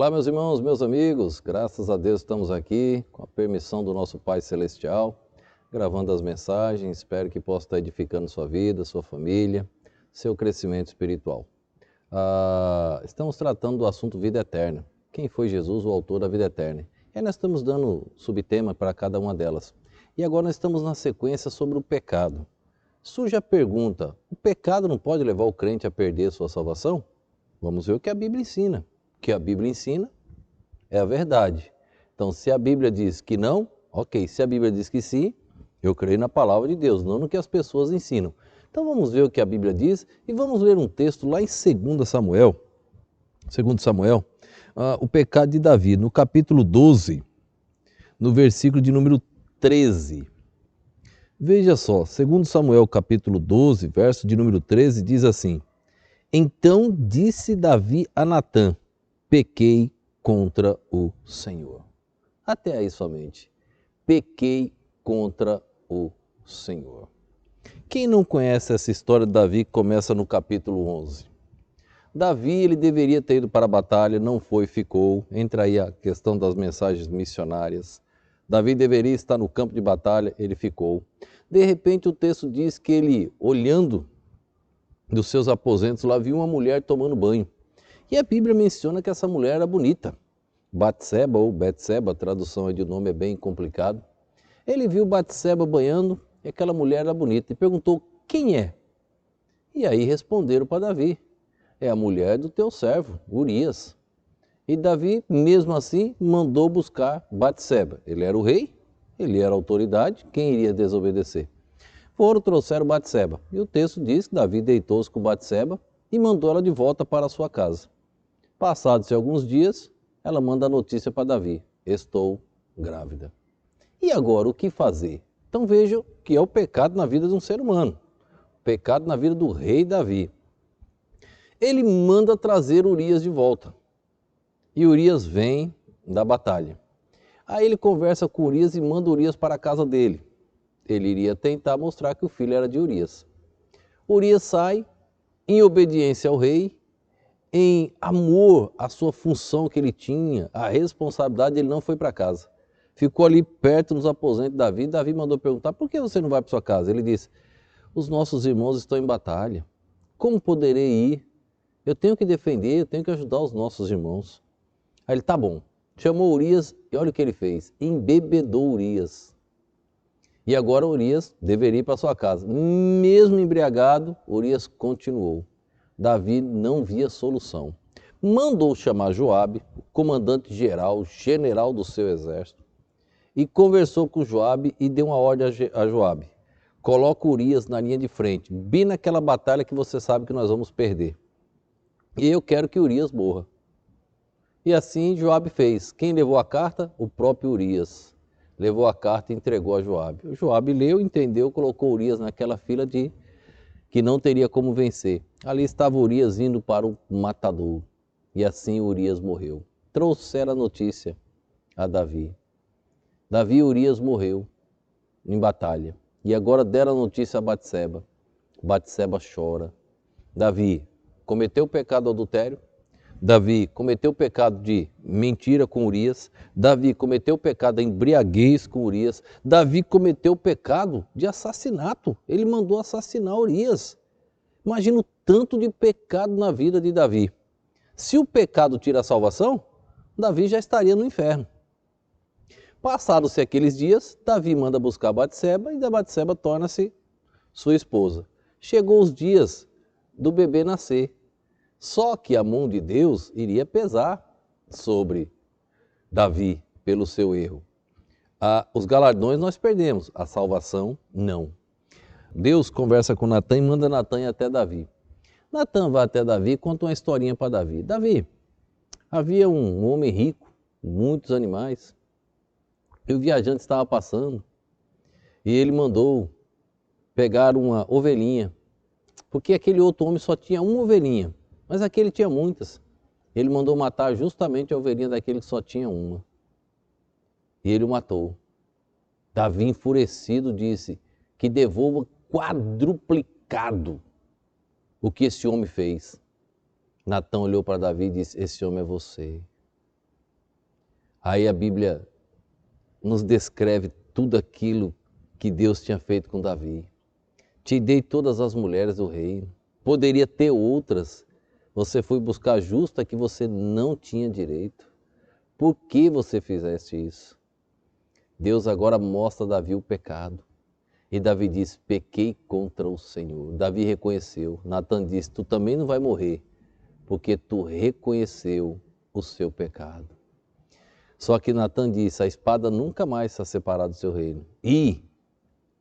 Olá, meus irmãos, meus amigos, graças a Deus estamos aqui, com a permissão do nosso Pai Celestial, gravando as mensagens, espero que possa estar edificando sua vida, sua família, seu crescimento espiritual. Estamos tratando do assunto vida eterna, quem foi Jesus, o autor da vida eterna. E aí nós estamos dando subtema para cada uma delas. E agora nós estamos na sequência sobre o pecado. Surge a pergunta, o pecado não pode levar o crente a perder sua salvação? Vamos ver o que a Bíblia ensina. O que a Bíblia ensina é a verdade. Então, se a Bíblia diz que não, ok. Se a Bíblia diz que sim, eu creio na palavra de Deus, não no que as pessoas ensinam. Então, vamos ver o que a Bíblia diz e vamos ler um texto lá em 2 Samuel, o pecado de Davi, no capítulo 12, no versículo de número 13. Veja só, 2 Samuel, capítulo 12, verso de número 13, diz assim: Então disse Davi a Natã, pequei contra o Senhor. Até aí somente. Pequei contra o Senhor. Quem não conhece essa história de Davi que começa no capítulo 11? Davi, ele deveria ter ido para a batalha, não foi, ficou. Entra aí a questão das mensagens missionárias. Davi deveria estar no campo de batalha, ele ficou. De repente o texto diz que ele, olhando dos seus aposentos, lá viu uma mulher tomando banho. E a Bíblia menciona que essa mulher era bonita. Batseba ou Betseba, a tradução de nome é bem complicado. Ele viu Batseba banhando e aquela mulher era bonita e perguntou, quem é? E aí responderam para Davi, é a mulher do teu servo, Urias. E Davi, mesmo assim, mandou buscar Batseba. Ele era o rei, ele era a autoridade, quem iria desobedecer? Trouxeram Batseba. E o texto diz que Davi deitou-se com Batseba e mandou ela de volta para a sua casa. Passados alguns dias, ela manda a notícia para Davi, estou grávida. E agora, o que fazer? Então vejam que é o pecado na vida de um ser humano, o pecado na vida do rei Davi. Ele manda trazer Urias de volta, e Urias vem da batalha. Aí ele conversa com Urias e manda Urias para a casa dele. Ele iria tentar mostrar que o filho era de Urias. Urias sai, em obediência ao rei, em amor à sua função que ele tinha, a responsabilidade, ele não foi para casa. Ficou ali perto nos aposentos de Davi. Davi mandou perguntar, por que você não vai para sua casa? Ele disse, os nossos irmãos estão em batalha. Como poderei ir? Eu tenho que defender, eu tenho que ajudar os nossos irmãos. Aí ele, tá bom. Chamou Urias e olha o que ele fez. Embebedou Urias. E agora Urias deveria ir para sua casa. Mesmo embriagado, Urias continuou. Davi não via solução. Mandou chamar Joabe, comandante-geral, general do seu exército, e conversou com Joabe e deu uma ordem a Joabe. Coloca Urias na linha de frente, bem naquela batalha que você sabe que nós vamos perder. E eu quero que Urias morra. E assim Joabe fez. Quem levou a carta? O próprio Urias. Levou a carta e entregou a Joabe. O Joabe leu, entendeu, colocou Urias naquela fila que não teria como vencer. Ali estava Urias indo para o matador. E assim Urias morreu. Trouxeram a notícia a Davi. Davi e Urias morreu em batalha. E agora deram a notícia a Batseba. Batseba chora. Davi cometeu o pecado do adultério. Davi cometeu o pecado de mentira com Urias. Davi cometeu o pecado da embriaguez com Urias. Davi cometeu o pecado de assassinato. Ele mandou assassinar Urias. Imagina o tanto de pecado na vida de Davi. Se o pecado tira a salvação, Davi já estaria no inferno. Passados-se aqueles dias, Davi manda buscar Batseba e da Batseba torna-se sua esposa. Chegou os dias do bebê nascer. Só que a mão de Deus iria pesar sobre Davi pelo seu erro. Os galardões nós perdemos, a salvação não. Deus conversa com Natã e manda Natã ir até Davi. Natã vai até Davi e conta uma historinha para Davi. Davi, havia um homem rico, muitos animais, e o viajante estava passando e ele mandou pegar uma ovelhinha, porque aquele outro homem só tinha uma ovelhinha. Mas aquele tinha muitas. Ele mandou matar justamente a ovelhinha daquele que só tinha uma. E ele o matou. Davi, enfurecido, disse que devolva quadruplicado o que esse homem fez. Natã olhou para Davi e disse, esse homem é você. Aí a Bíblia nos descreve tudo aquilo que Deus tinha feito com Davi. Te dei todas as mulheres do reino. Poderia ter outras. Você foi buscar justa que você não tinha direito. Por que você fizeste isso? Deus agora mostra a Davi o pecado. E Davi diz, pequei contra o Senhor. Davi reconheceu. Natan disse, tu também não vai morrer, porque tu reconheceu o seu pecado. Só que Natan disse, a espada nunca mais se separará do seu reino. E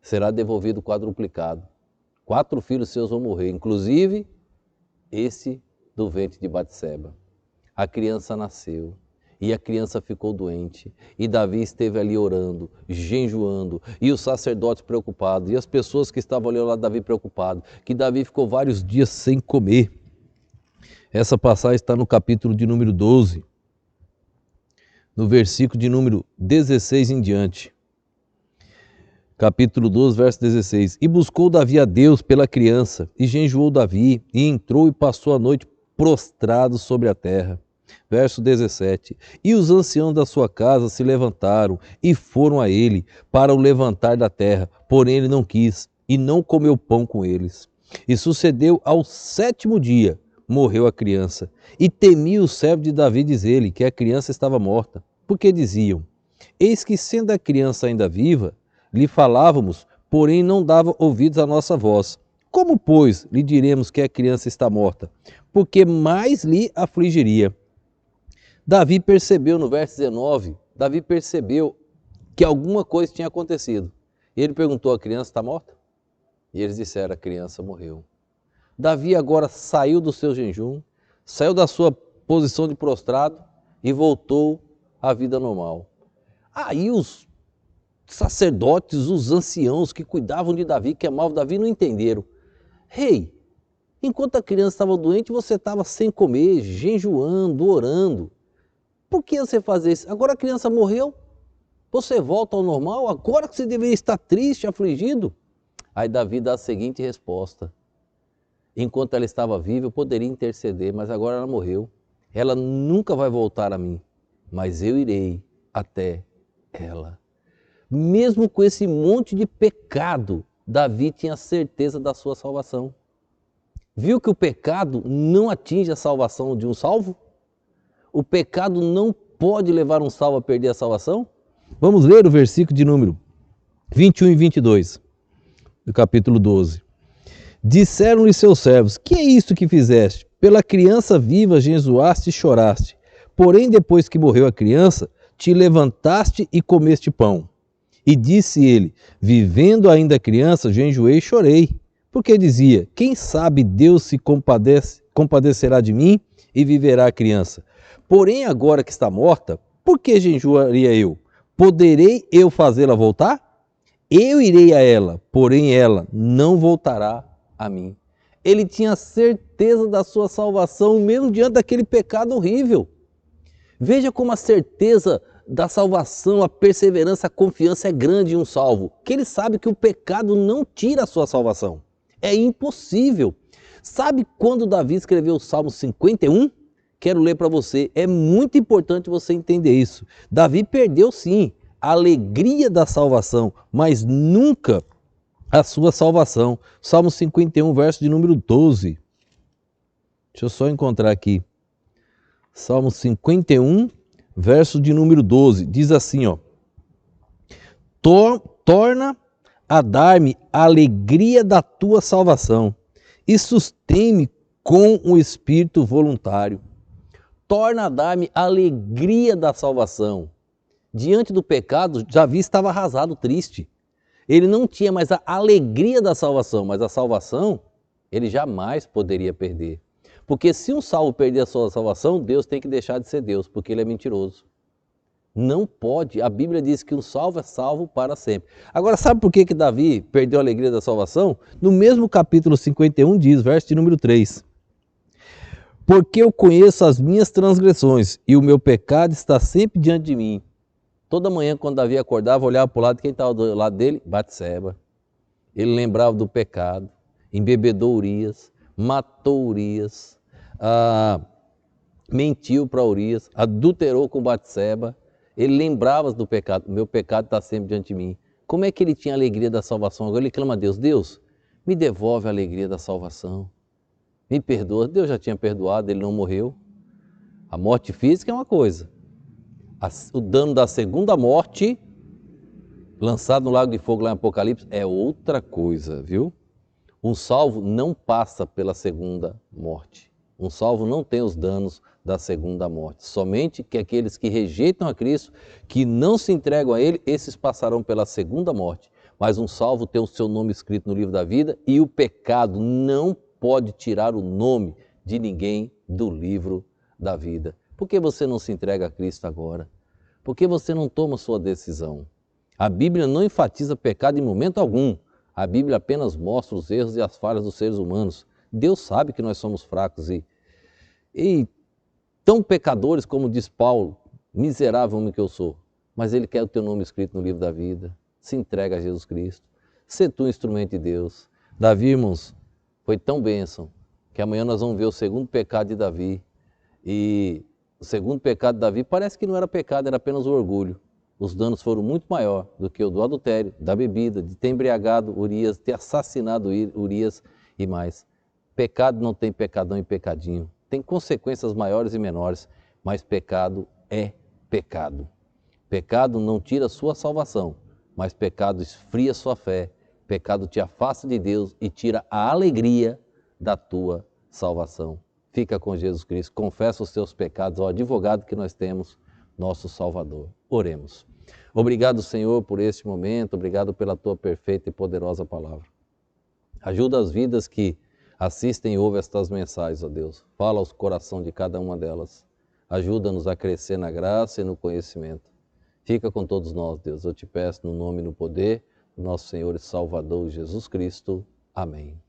será devolvido quadruplicado. 4 filhos seus vão morrer, inclusive esse do ventre de Batseba. A criança nasceu. E a criança ficou doente, e Davi esteve ali orando, jejuando, e os sacerdotes preocupados, e as pessoas que estavam ali ao lado de Davi preocupados, que Davi ficou vários dias sem comer. Essa passagem está no capítulo de número 12, no versículo de número 16 em diante. Capítulo 12, verso 16. E buscou Davi a Deus pela criança, e jejuou Davi, e entrou e passou a noite prostrado sobre a terra. Verso 17. E os anciãos da sua casa se levantaram e foram a ele para o levantar da terra, porém ele não quis e não comeu pão com eles. E sucedeu ao 7º dia, morreu a criança. E temia o servo de Davi dizer-lhe que a criança estava morta, porque diziam, eis que sendo a criança ainda viva, lhe falávamos, porém não dava ouvidos à nossa voz. Como, pois, lhe diremos que a criança está morta? Porque mais lhe afligiria. Davi percebeu no verso 19, Davi percebeu que alguma coisa tinha acontecido. E ele perguntou, a criança está morta? E eles disseram, a criança morreu. Davi agora saiu do seu jejum, saiu da sua posição de prostrado e voltou à vida normal. Aí os sacerdotes, os anciãos que cuidavam de Davi, que amavam Davi, não entenderam. Rei, enquanto a criança estava doente, você estava sem comer, jejuando, orando. Por que você fazer isso? Agora a criança morreu, você volta ao normal, agora que você deveria estar triste, afligido. Aí Davi dá a seguinte resposta. Enquanto ela estava viva, eu poderia interceder, mas agora ela morreu. Ela nunca vai voltar a mim, mas eu irei até ela. Mesmo com esse monte de pecado, Davi tinha certeza da sua salvação. Viu que o pecado não atinge a salvação de um salvo? O pecado não pode levar um salvo a perder a salvação? Vamos ler o versículo de número 21 e 22, do capítulo 12. Disseram-lhe seus servos, que é isto que fizeste? Pela criança viva jejuaste e choraste. Porém, depois que morreu a criança, te levantaste e comeste pão. E disse ele, vivendo ainda a criança, jejuei e chorei. Porque dizia, quem sabe Deus se compadecerá de mim e viverá a criança. Porém, agora que está morta, por que jejuaria eu? Poderei eu fazê-la voltar? Eu irei a ela, porém ela não voltará a mim. Ele tinha certeza da sua salvação, mesmo diante daquele pecado horrível. Veja como a certeza da salvação, a perseverança, a confiança é grande em um salvo, que ele sabe que o pecado não tira a sua salvação. É impossível. Sabe quando Davi escreveu o Salmo 51? Quero ler para você, é muito importante você entender isso. Davi perdeu sim a alegria da salvação, mas nunca a sua salvação. Salmo 51, verso de número 12. Deixa eu só encontrar aqui. Salmo 51, verso de número 12. Diz assim, ó. Torna a dar-me a alegria da tua salvação e sustém-me com um espírito voluntário. Torna a dar-me a alegria da salvação. Diante do pecado, Davi estava arrasado, triste. Ele não tinha mais a alegria da salvação, mas a salvação ele jamais poderia perder. Porque se um salvo perder a sua salvação, Deus tem que deixar de ser Deus, porque ele é mentiroso. Não pode. A Bíblia diz que um salvo é salvo para sempre. Agora, sabe por que Davi perdeu a alegria da salvação? No mesmo capítulo 51 diz, verso de número 3. Porque eu conheço as minhas transgressões e o meu pecado está sempre diante de mim. Toda manhã, quando Davi acordava, olhava para o lado, quem estava do lado dele? Batseba. Ele lembrava do pecado, embebedou Urias, matou Urias, mentiu para Urias, adulterou com Batseba. Ele lembrava do pecado, o meu pecado está sempre diante de mim. Como é que ele tinha a alegria da salvação? Agora ele clama a Deus, Deus, me devolve a alegria da salvação, me perdoa. Deus já tinha perdoado, ele não morreu. A morte física é uma coisa, o dano da segunda morte, lançado no lago de fogo lá em Apocalipse, é outra coisa, viu? Um salvo não passa pela segunda morte. Um salvo não tem os danos da segunda morte. Somente que aqueles que rejeitam a Cristo, que não se entregam a Ele, esses passarão pela segunda morte. Mas um salvo tem o seu nome escrito no livro da vida e o pecado não pode tirar o nome de ninguém do livro da vida. Por que você não se entrega a Cristo agora? Por que você não toma sua decisão? A Bíblia não enfatiza pecado em momento algum. A Bíblia apenas mostra os erros e as falhas dos seres humanos. Deus sabe que nós somos fracos e tão pecadores como diz Paulo, miserável homem que eu sou. Mas Ele quer o teu nome escrito no livro da vida. Se entrega a Jesus Cristo. Sê tu um instrumento de Deus. Davi, irmãos, foi tão bênção que amanhã nós vamos ver o segundo pecado de Davi. E o segundo pecado de Davi parece que não era pecado, era apenas o orgulho. Os danos foram muito maior do que o do adultério, da bebida, de ter embriagado Urias, ter assassinado Urias e mais. Pecado não tem pecadão e pecadinho. Tem consequências maiores e menores, mas pecado é pecado. Pecado não tira sua salvação, mas pecado esfria sua fé. Pecado te afasta de Deus e tira a alegria da tua salvação. Fica com Jesus Cristo, confessa os teus pecados ao advogado que nós temos, nosso Salvador. Oremos. Obrigado, Senhor, por este momento, obrigado pela tua perfeita e poderosa palavra. Ajuda as vidas que assistem e ouvem estas mensagens, ó Deus. Fala aos corações de cada uma delas. Ajuda-nos a crescer na graça e no conhecimento. Fica com todos nós, Deus. Eu te peço no nome e no poder do nosso Senhor e Salvador Jesus Cristo. Amém.